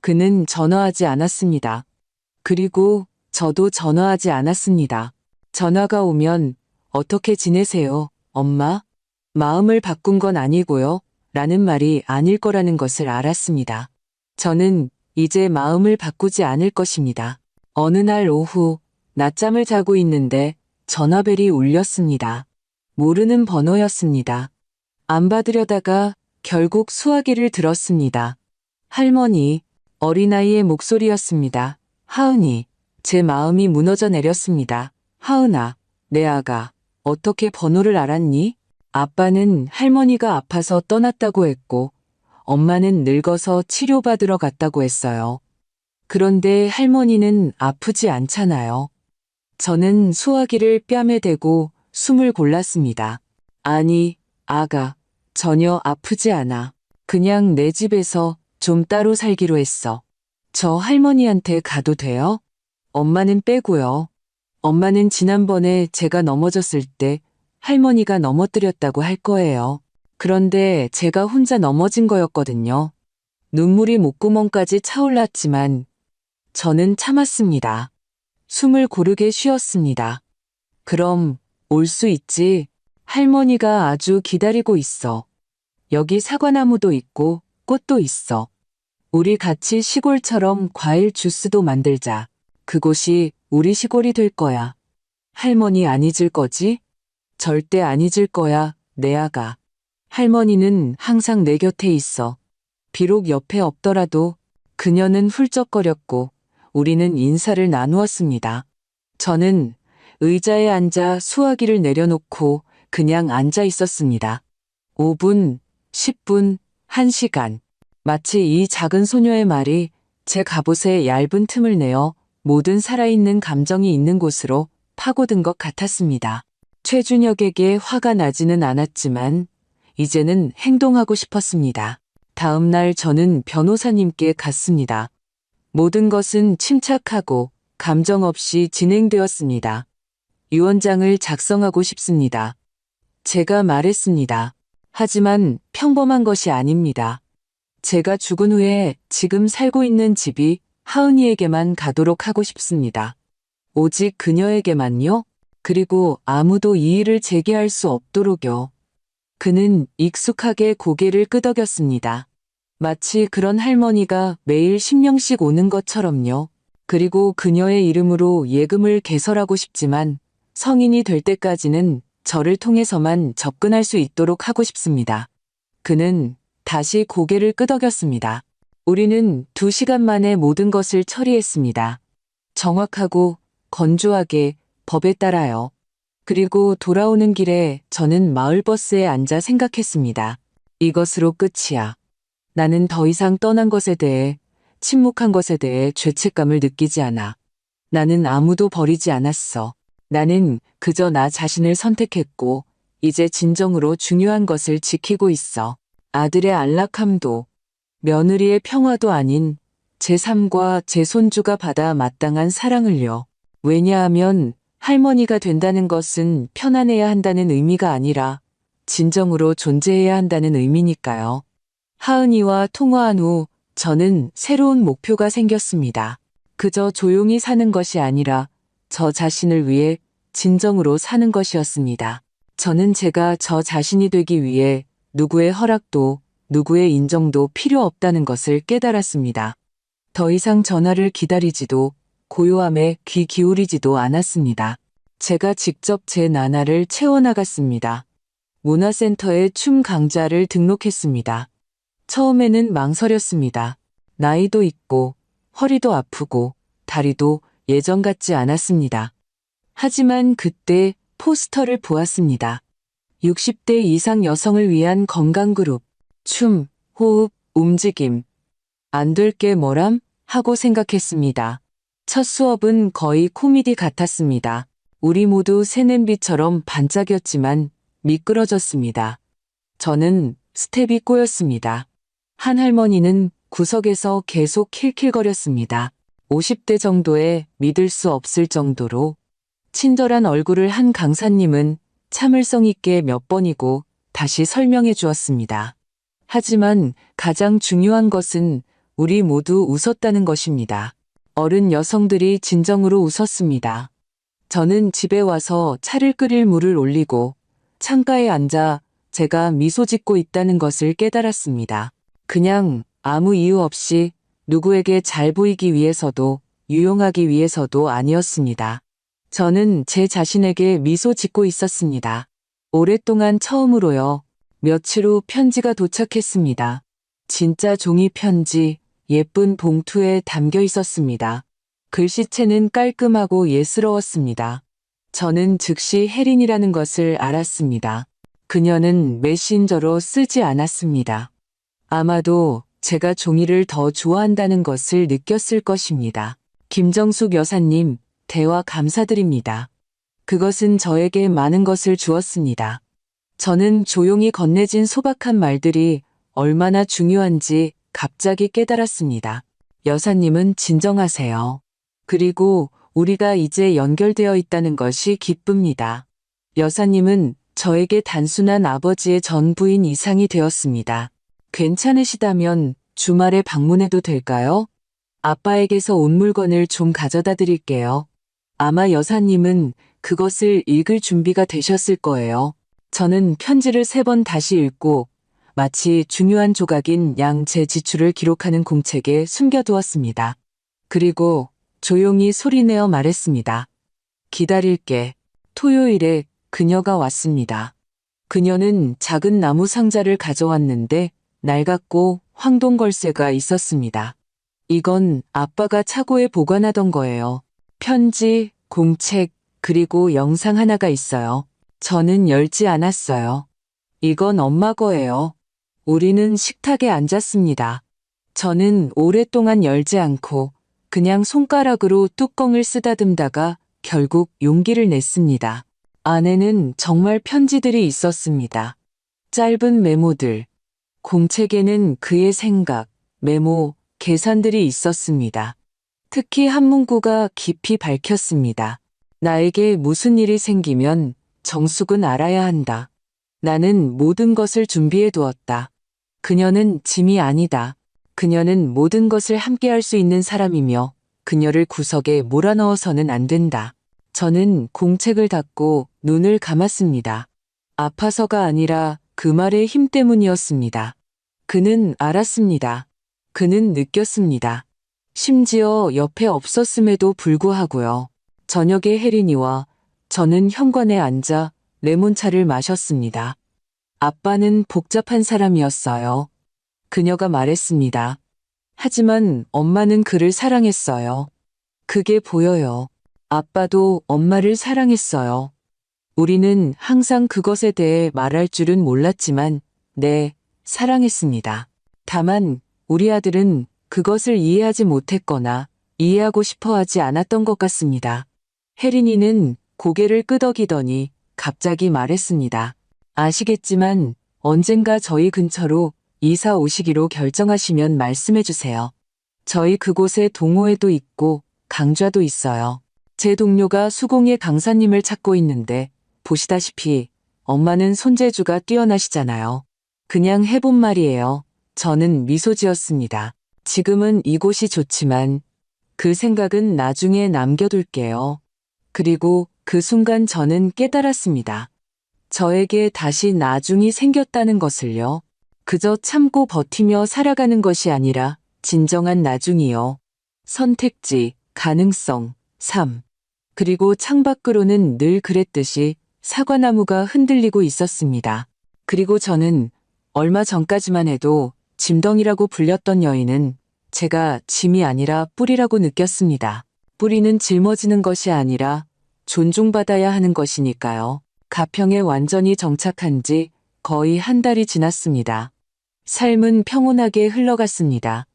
그는 전화하지 않았습니다. 그리고 저도 전화하지 않았습니다. 전화가 오면 어떻게 지내세요, 엄마? 마음을 바꾼 건 아니고요. 라는 말이 아닐 거라는 것을 알았습니다. 저는 이제 마음을 바꾸지 않을 것입니다. 어느 날 오후 낮잠을 자고 있는데 전화벨이 울렸습니다. 모르는 번호였습니다. 안 받으려다가 결국 수화기를 들었습니다. 할머니, 어린아이의 목소리였습니다. 하은이, 제 마음이 무너져 내렸습니다. 하은아, 내 아가, 어떻게 번호를 알았니? 아빠는 할머니가 아파서 떠났다고 했고, 엄마는 늙어서 치료받으러 갔다고 했어요. 그런데 할머니는 아프지 않잖아요. 저는 수화기를 뺨에 대고 숨을 골랐습니다. 아니, 아가, 전혀 아프지 않아. 그냥 내 집에서 좀 따로 살기로 했어. 저 할머니한테 가도 돼요? 엄마는 빼고요. 엄마는 지난번에 제가 넘어졌을 때 할머니가 넘어뜨렸다고 할 거예요. 그런데 제가 혼자 넘어진 거였거든요. 눈물이 목구멍까지 차올랐지만 저는 참았습니다. 숨을 고르게 쉬었습니다. 그럼 올 수 있지. 할머니가 아주 기다리고 있어. 여기 사과나무도 있고 꽃도 있어. 우리 같이 시골처럼 과일 주스도 만들자. 그곳이 우리 시골이 될 거야. 할머니 안 잊을 거지? 절대 안 잊을 거야, 내 아가. 할머니는 항상 내 곁에 있어. 비록 옆에 없더라도 그녀는 훌쩍거렸고 우리는 인사를 나누었습니다. 저는 의자에 앉아 수화기를 내려놓고 그냥 앉아 있었습니다. 5분, 10분, 1시간. 마치 이 작은 소녀의 말이 제 갑옷에 얇은 틈을 내어 모든 살아있는 감정이 있는 곳으로 파고든 것 같았습니다. 최준혁에게 화가 나지는 않았지만 이제는 행동하고 싶었습니다. 다음 날 저는 변호사님께 갔습니다. 모든 것은 침착하고 감정 없이 진행되었습니다. 유언장을 작성하고 싶습니다. 제가 말했습니다. 하지만 평범한 것이 아닙니다. 제가 죽은 후에 지금 살고 있는 집이 하은이에게만 가도록 하고 싶습니다. 오직 그녀에게만요? 그리고 아무도 이의를 제기할 수 없도록요. 그는 익숙하게 고개를 끄덕였습니다. 마치 그런 할머니가 매일 신명씩 오는 것처럼요. 그리고 그녀의 이름으로 예금을 개설하고 싶지만 성인이 될 때까지는 저를 통해서만 접근할 수 있도록 하고 싶습니다. 그는 다시 고개를 끄덕였습니다. 우리는 2시간 만에 모든 것을 처리했습니다. 정확하고 건조하게 법에 따라요. 그리고 돌아오는 길에 저는 마을버스에 앉아 생각했습니다. 이것으로 끝이야. 나는 더 이상 떠난 것에 대해, 침묵한 것에 대해 죄책감을 느끼지 않아. 나는 아무도 버리지 않았어. 나는 그저 나 자신을 선택했고 이제 진정으로 중요한 것을 지키고 있어. 아들의 안락함도 며느리의 평화도 아닌 제 삶과 제 손주가 받아 마땅한 사랑을요. 왜냐하면 할머니가 된다는 것은 편안해야 한다는 의미가 아니라 진정으로 존재해야 한다는 의미니까요. 하은이와 통화한 후 저는 새로운 목표가 생겼습니다. 그저 조용히 사는 것이 아니라 저 자신을 위해 진정으로 사는 것이었습니다. 저는 제가 저 자신이 되기 위해 누구의 허락도 누구의 인정도 필요 없다는 것을 깨달았습니다. 더 이상 전화를 기다리지도 고요함에 귀 기울이지도 않았습니다. 제가 직접 제 나날을 채워나갔습니다. 문화센터에 춤 강좌를 등록했습니다. 처음에는 망설였습니다. 나이도 있고 허리도 아프고 다리도 예전 같지 않았습니다. 하지만 그때 포스터를 보았습니다. 60대 이상 여성을 위한 건강그룹, 춤, 호흡, 움직임. 안 될 게 뭐람? 하고 생각했습니다. 첫 수업은 거의 코미디 같았습니다. 우리 모두 새냄비처럼 반짝였지만 미끄러졌습니다. 저는 스텝이 꼬였습니다. 한 할머니는 구석에서 계속 킬킬거렸습니다. 50대 정도에 믿을 수 없을 정도로 친절한 얼굴을 한 강사님은 참을성 있게 몇 번이고 다시 설명해 주었습니다. 하지만 가장 중요한 것은 우리 모두 웃었다는 것입니다. 어른 여성들이 진정으로 웃었습니다. 저는 집에 와서 차를 끓일 물을 올리고 창가에 앉아 제가 미소 짓고 있다는 것을 깨달았습니다. 그냥 아무 이유 없이 누구에게 잘 보이기 위해서도 유용하기 위해서도 아니었습니다. 저는 제 자신에게 미소 짓고 있었습니다. 오랫동안 처음으로요. 며칠 후 편지가 도착했습니다. 진짜 종이 편지, 예쁜 봉투에 담겨 있었습니다. 글씨체는 깔끔하고 예스러웠습니다. 저는 즉시 혜린이라는 것을 알았습니다. 그녀는 메신저로 쓰지 않았습니다. 아마도 제가 종이를 더 좋아한다는 것을 느꼈을 것입니다. 김정숙 여사님, 대화 감사드립니다. 그것은 저에게 많은 것을 주었습니다. 저는 조용히 건네진 소박한 말들이 얼마나 중요한지 갑자기 깨달았습니다. 여사님은 진정하세요. 그리고 우리가 이제 연결되어 있다는 것이 기쁩니다. 여사님은 저에게 단순한 아버지의 전 부인 이상이 되었습니다. 괜찮으시다면 주말에 방문해도 될까요? 아빠에게서 온 물건을 좀 가져다 드릴게요. 아마 여사님은 그것을 읽을 준비가 되셨을 거예요. 저는 편지를 3번 다시 읽고 마치 중요한 조각인 제 지출을 기록하는 공책에 숨겨두었습니다. 그리고 조용히 소리내어 말했습니다. 기다릴게. 토요일에 그녀가 왔습니다. 그녀는 작은 나무 상자를 가져왔는데 낡았고 황동걸쇠가 있었습니다. 이건 아빠가 차고에 보관하던 거예요. 편지, 공책, 그리고 영상 하나가 있어요. 저는 열지 않았어요. 이건 엄마 거예요. 우리는 식탁에 앉았습니다. 저는 오랫동안 열지 않고 그냥 손가락으로 뚜껑을 쓰다듬다가 결국 용기를 냈습니다. 안에는 정말 편지들이 있었습니다. 짧은 메모들, 공책에는 그의 생각, 메모, 계산들이 있었습니다. 특히 한 문구가 깊이 밝혔습니다. 나에게 무슨 일이 생기면 정숙은 알아야 한다. 나는 모든 것을 준비해 두었다. 그녀는 짐이 아니다. 그녀는 모든 것을 함께할 수 있는 사람이며 그녀를 구석에 몰아넣어서는 안 된다. 저는 공책을 닫고 눈을 감았습니다. 아파서가 아니라 그 말의 힘 때문이었습니다. 그는 알았습니다. 그는 느꼈습니다. 심지어 옆에 없었음에도 불구하고요. 저녁에 혜린이와 저는 현관에 앉아 레몬차를 마셨습니다. 아빠는 복잡한 사람이었어요. 그녀가 말했습니다. 하지만 엄마는 그를 사랑했어요. 그게 보여요. 아빠도 엄마를 사랑했어요. 우리는 항상 그것에 대해 말할 줄은 몰랐지만, 네, 사랑했습니다. 다만, 우리 아들은 그것을 이해하지 못했거나 이해하고 싶어 하지 않았던 것 같습니다. 혜린이는 고개를 끄덕이더니 갑자기 말했습니다. 아시겠지만 언젠가 저희 근처로 이사 오시기로 결정하시면 말씀해 주세요. 저희 그곳에 동호회도 있고 강좌도 있어요. 제 동료가 수공예 강사님을 찾고 있는데 보시다시피 엄마는 손재주가 뛰어나시잖아요. 그냥 해본 말이에요. 저는 미소 지었습니다. 지금은 이곳이 좋지만 그 생각은 나중에 남겨둘게요. 그리고 그 순간 저는 깨달았습니다. 저에게 다시 나중이 생겼다는 것을요. 그저 참고 버티며 살아가는 것이 아니라 진정한 나중이요. 선택지, 가능성, 삶. 그리고 창밖으로는 늘 그랬듯이 사과나무가 흔들리고 있었습니다. 그리고 저는 얼마 전까지만 해도 짐덩이라고 불렸던 여인은 제가 짐이 아니라 뿌리라고 느꼈습니다. 뿌리는 짊어지는 것이 아니라 존중받아야 하는 것이니까요. 가평에 완전히 정착한 지 거의 한 달이 지났습니다. 삶은 평온하게 흘러갔습니다.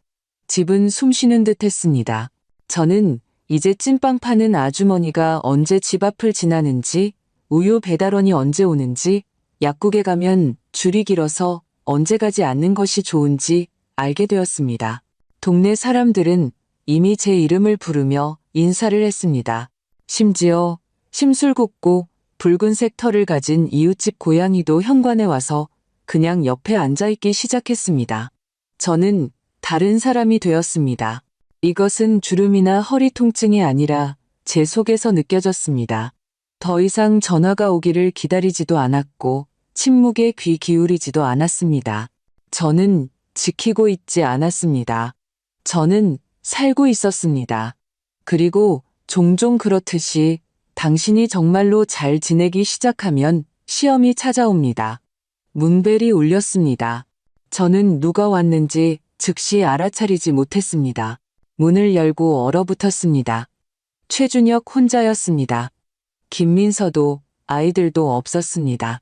집은 숨쉬는 듯 했습니다. 저는 이제 찐빵 파는 아주머니가 언제 집 앞을 지나는지, 우유 배달원이 언제 오는지, 약국에 가면 줄이 길어서 언제 가지 않는 것이 좋은지 알게 되었습니다. 동네 사람들은 이미 제 이름을 부르며 인사를 했습니다. 심지어 심술궂고 붉은색 털을 가진 이웃집 고양이도 현관에 와서 그냥 옆에 앉아있기 시작했습니다. 저는 다른 사람이 되었습니다. 이것은 주름이나 허리 통증이 아니라 제 속에서 느껴졌습니다. 더 이상 전화가 오기를 기다리지도 않았고 침묵에 귀 기울이지도 않았습니다. 저는 지키고 있지 않았습니다. 저는 살고 있었습니다. 그리고 종종 그렇듯이 당신이 정말로 잘 지내기 시작하면 시험이 찾아옵니다. 문벨이 울렸습니다. 저는 누가 왔는지 즉시 알아차리지 못했습니다. 문을 열고 얼어붙었습니다. 최준혁 혼자였습니다. 김민서도 아이들도 없었습니다.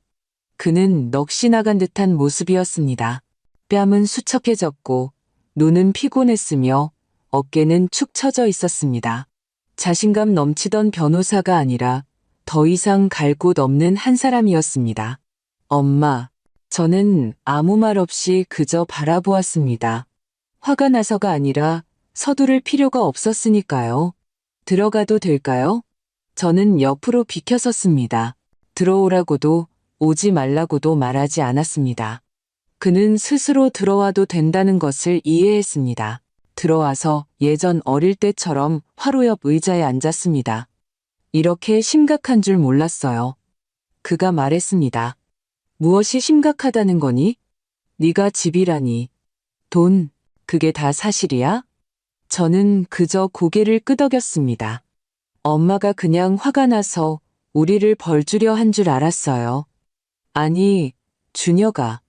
그는 넋이 나간 듯한 모습이었습니다. 뺨은 수척해졌고 눈은 피곤했으며 어깨는 축 처져 있었습니다. 자신감 넘치던 변호사가 아니라 더 이상 갈 곳 없는 한 사람이었습니다. 엄마, 저는 아무 말 없이 그저 바라보았습니다. 화가 나서가 아니라 서두를 필요가 없었으니까요. 들어가도 될까요? 저는 옆으로 비켜섰습니다. 들어오라고도 오지 말라고도 말하지 않았습니다. 그는 스스로 들어와도 된다는 것을 이해했습니다. 들어와서 예전 어릴 때처럼 화로 옆 의자에 앉았습니다. 이렇게 심각한 줄 몰랐어요. 그가 말했습니다. 무엇이 심각하다는 거니? 네가 집이라니. 돈, 그게 다 사실이야? 저는 그저 고개를 끄덕였습니다. 엄마가 그냥 화가 나서 우리를 벌주려 한 줄 알았어요. 아니, 준혁아.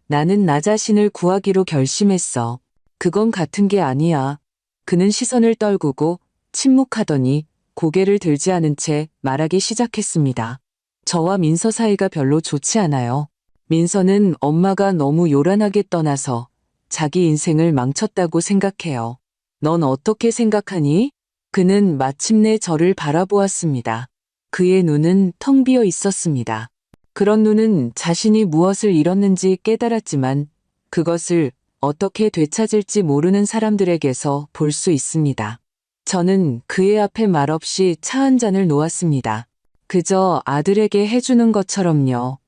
나는 나 자신을 구하기로 결심했어. 그건 같은 게 아니야. 그는 시선을 떨구고 침묵하더니 고개를 들지 않은 채 말하기 시작했습니다. 저와 민서 사이가 별로 좋지 않아요. 민서는 엄마가 너무 요란하게 떠나서 자기 인생을 망쳤다고 생각해요. 넌 어떻게 생각하니? 그는 마침내 저를 바라보았습니다. 그의 눈은 텅 비어 있었습니다. 그런 눈은 자신이 무엇을 잃었는지 깨달았지만 그것을 어떻게 되찾을지 모르는 사람들에게서 볼 수 있습니다. 저는 그의 앞에 말없이 차 한 잔을 놓았습니다. 그저 아들에게 해주는 것처럼요.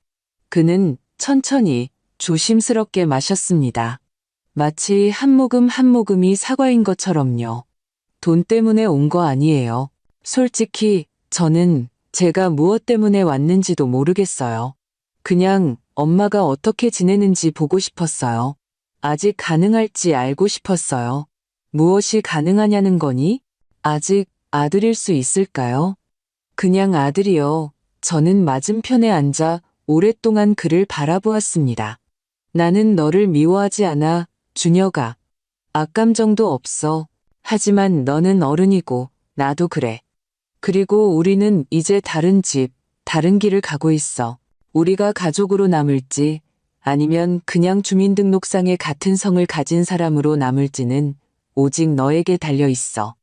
그는 천천히 조심스럽게 마셨습니다. 마치 한 모금 한 모금이 사과인 것처럼요. 돈 때문에 온 거 아니에요. 솔직히 저는 제가 무엇 때문에 왔는지도 모르겠어요. 그냥 엄마가 어떻게 지내는지 보고 싶었어요. 아직 가능할지 알고 싶었어요. 무엇이 가능하냐는 거니? 아직 아들일 수 있을까요? 그냥 아들이요. 저는 맞은편에 앉아 오랫동안 그를 바라보았습니다. 나는 너를 미워하지 않아, 준혁아. 악감정도 없어. 하지만 너는 어른이고 나도 그래. 그리고 우리는 이제 다른 집, 다른 길을 가고 있어. 우리가 가족으로 남을지 아니면 그냥 주민등록상에 같은 성을 가진 사람으로 남을지는 오직 너에게 달려 있어.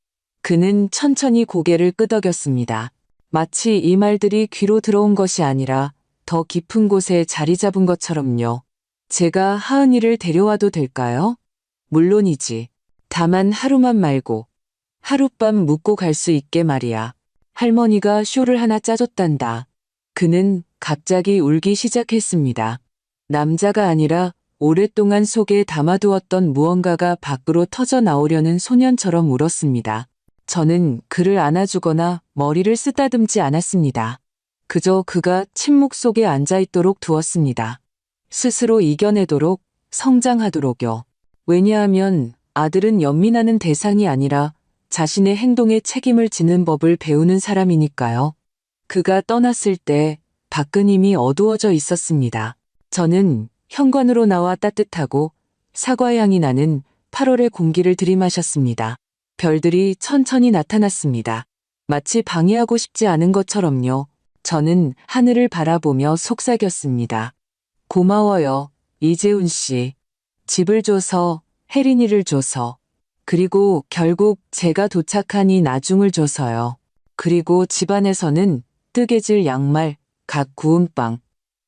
그는 천천히 고개를 끄덕였습니다. 마치 이 말들이 귀로 들어온 것이 아니라 더 깊은 곳에 자리 잡은 것처럼요. 제가 하은이를 데려와도 될까요? 물론이지. 다만 하루만 말고 하룻밤 묵고 갈 수 있게 말이야. 할머니가 쇼를 하나 짜줬단다. 그는 갑자기 울기 시작했습니다. 남자가 아니라 오랫동안 속에 담아두었던 무언가가 밖으로 터져 나오려는 소년처럼 울었습니다. 저는 그를 안아주거나 머리를 쓰다듬지 않았습니다. 그저 그가 침묵 속에 앉아있도록 두었습니다. 스스로 이겨내도록, 성장하도록요. 왜냐하면 아들은 연민하는 대상이 아니라 자신의 행동에 책임을 지는 법을 배우는 사람이니까요. 그가 떠났을 때 밖은 이미 어두워져 있었습니다. 저는 현관으로 나와 따뜻하고 사과향이 나는 8월의 공기를 들이마셨습니다. 별들이 천천히 나타났습니다. 마치 방해하고 싶지 않은 것처럼요. 저는 하늘을 바라보며 속삭였습니다. 고마워요, 이재훈 씨. 집을 줘서, 혜린이를 줘서, 그리고 결국 제가 도착하니 나중을 줘서요. 그리고 집안에서는 뜨개질 양말, 갓 구운 빵,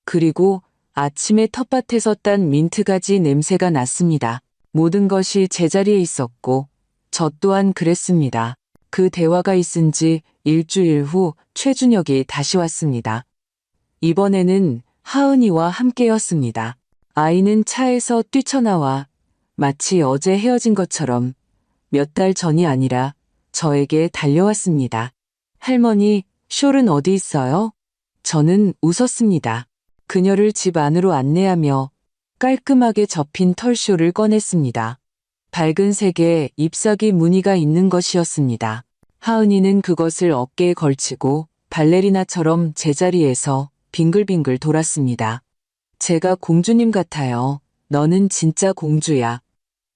그리고 아침에 텃밭에서 딴 민트가지 냄새가 났습니다. 모든 것이 제자리에 있었고 저 또한 그랬습니다. 그 대화가 있은 지 일주일 후 최준혁이 다시 왔습니다. 이번에는 하은이와 함께였습니다. 아이는 차에서 뛰쳐나와 마치 어제 헤어진 것처럼 몇 달 전이 아니라 저에게 달려왔습니다. 할머니, 숄은 어디 있어요? 저는 웃었습니다. 그녀를 집 안으로 안내하며 깔끔하게 접힌 털쇼를 꺼냈습니다. 밝은 색의 잎사귀 무늬가 있는 것이었습니다. 하은이는 그것을 어깨에 걸치고 발레리나처럼 제자리에서 빙글빙글 돌았습니다. 제가 공주님 같아요. 너는 진짜 공주야.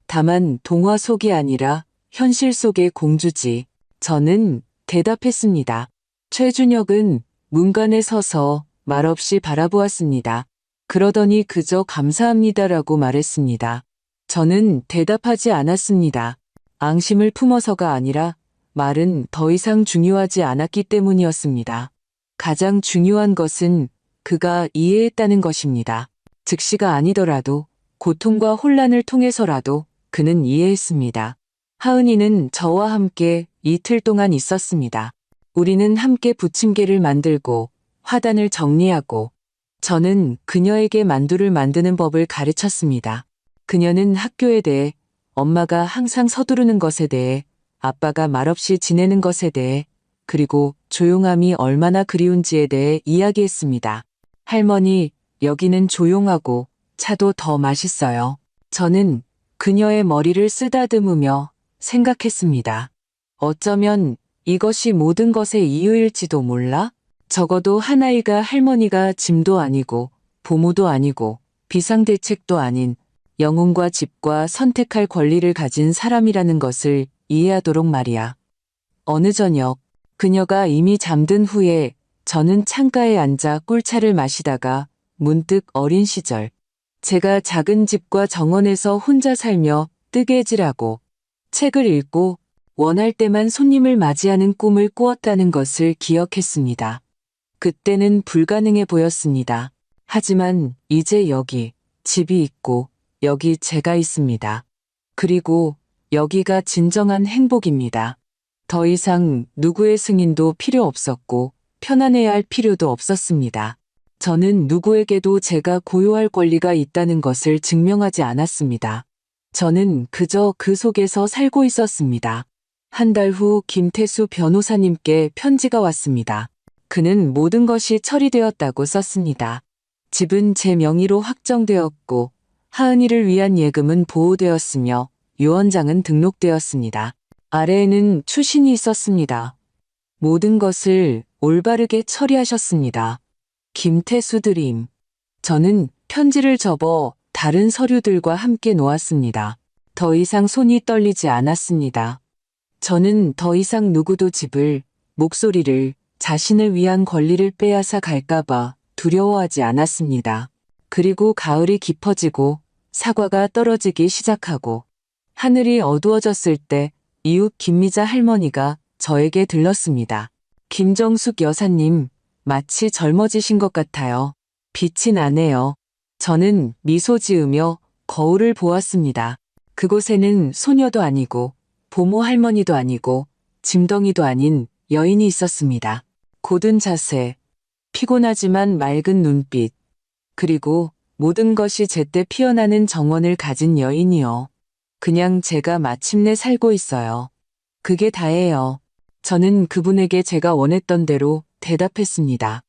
다만 동화 속이 아니라 현실 속의 공주지. 저는 대답했습니다. 최준혁은 문간에 서서 말없이 바라보았습니다. 그러더니 그저 감사합니다라고 말했습니다. 저는 대답하지 않았습니다. 앙심을 품어서가 아니라 말은 더 이상 중요하지 않았기 때문이었습니다. 가장 중요한 것은 그가 이해했다는 것입니다. 즉시가 아니더라도 고통과 혼란을 통해서라도 그는 이해했습니다. 하은이는 저와 함께 이틀 동안 있었습니다. 우리는 함께 부침개를 만들고 화단을 정리하고 저는 그녀에게 만두를 만드는 법을 가르쳤습니다. 그녀는 학교에 대해, 엄마가 항상 서두르는 것에 대해, 아빠가 말없이 지내는 것에 대해, 그리고 조용함이 얼마나 그리운지에 대해 이야기했습니다. 할머니, 여기는 조용하고 차도 더 맛있어요. 저는 그녀의 머리를 쓰다듬으며 생각했습니다. 어쩌면 이것이 모든 것의 이유일지도 몰라? 적어도 하나이가 할머니가 짐도 아니고 보모도 아니고 비상대책도 아닌 영혼과 집과 선택할 권리를 가진 사람이라는 것을 이해하도록 말이야. 어느 저녁 그녀가 이미 잠든 후에 저는 창가에 앉아 꿀차를 마시다가 문득 어린 시절 제가 작은 집과 정원에서 혼자 살며 뜨개질하고 책을 읽고 원할 때만 손님을 맞이하는 꿈을 꾸었다는 것을 기억했습니다. 그때는 불가능해 보였습니다. 하지만 이제 여기 집이 있고 여기 제가 있습니다. 그리고 여기가 진정한 행복입니다. 더 이상 누구의 승인도 필요 없었고 편안해야 할 필요도 없었습니다. 저는 누구에게도 제가 고요할 권리가 있다는 것을 증명하지 않았습니다. 저는 그저 그 속에서 살고 있었습니다. 한 달 후 김태수 변호사님께 편지가 왔습니다. 그는 모든 것이 처리되었다고 썼습니다. 집은 제 명의로 확정되었고 하은이를 위한 예금은 보호되었으며 유언장은 등록되었습니다. 아래에는 추신이 있었습니다. 모든 것을 올바르게 처리하셨습니다. 김태수 드림. 저는 편지를 접어 다른 서류들과 함께 놓았습니다. 더 이상 손이 떨리지 않았습니다. 저는 더 이상 누구도 집을, 목소리를, 자신을 위한 권리를 빼앗아 갈까봐 두려워하지 않았습니다. 그리고 가을이 깊어지고 사과가 떨어지기 시작하고 하늘이 어두워졌을 때 이웃 김미자 할머니가 저에게 들렀습니다. 김정숙 여사님, 마치 젊어지신 것 같아요. 빛이 나네요. 저는 미소 지으며 거울을 보았습니다. 그곳에는 소녀도 아니고 보모 할머니도 아니고 짐덩이도 아닌 여인이 있었습니다. 고든 자세, 피곤하지만 맑은 눈빛, 그리고 모든 것이 제때 피어나는 정원을 가진 여인이요. 그냥 제가 마침내 살고 있어요. 그게 다예요. 저는 그분에게 제가 원했던 대로 대답했습니다.